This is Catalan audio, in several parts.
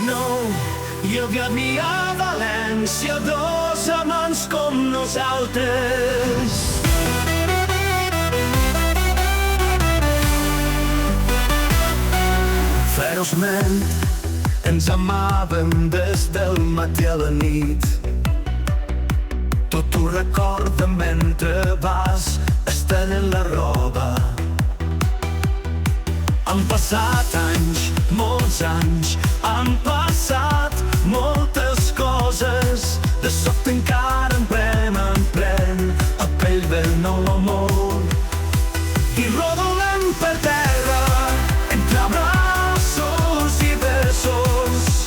No, hi havia a València dos amants com nosaltres. Feroçment ens amàvem des del matí a la nit. Tot ho recorda mentre vas estenent la roba. Han passat anys, molts anys, han passat moltes coses. De sobte encara em pren a pell del nou amor. I rodolem per terra, entre abraços i besos.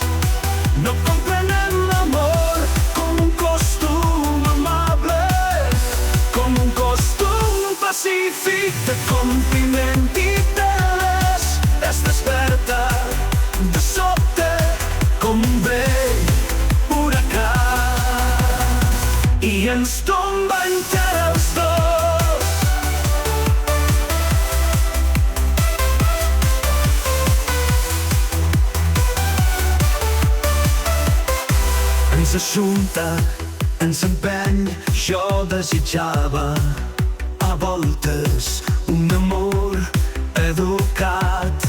No comprenem l'amor com un costum amable, com un costum pacífic de compliment i es desperta de sobte com un vell huracà i ens tomba entre els dos. Ens ajunta, ens empeny, jo desitjava a voltes un amor educat.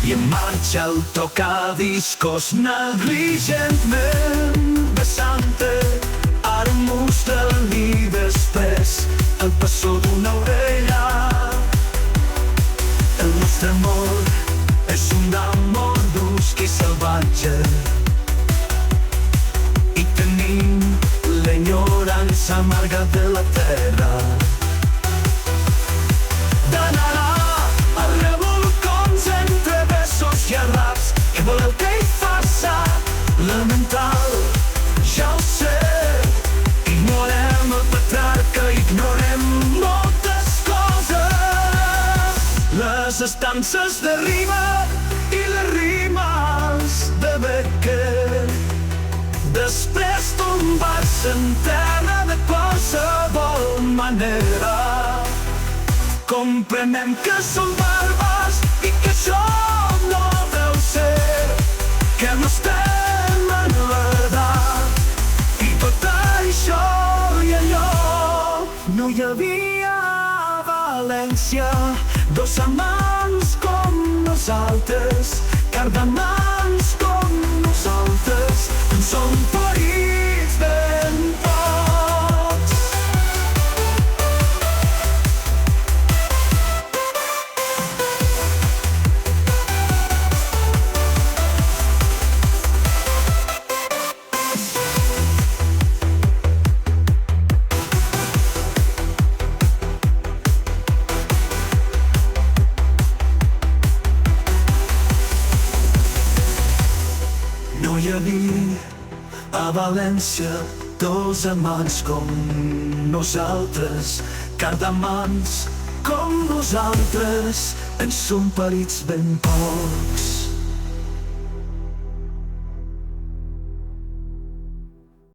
I en marxa el tocadiscos negligentment besant-te. Ara mostra-li després el passó d'una orella. El nostre amor és un amor brusc i salvatge i tenim l'enyorança amarga de la terra. Que vol el que hi faça, elemental, ja ho sé. Ignorem el patriarca, ignorem moltes coses. Les estances de rima i les rimes de Becker. Després tombar-se en terra de qualsevol manera. Comprenem que som bàrbars i que això no deu ser, que no estem en l'edat i tot això i allò. No hi havia a València dos amants com nosaltres, cardamans com nosaltres, en som ferits ben pocs. No hi havia a València dos amants com nosaltres, cardamans com nosaltres, en som ferits ben pocs.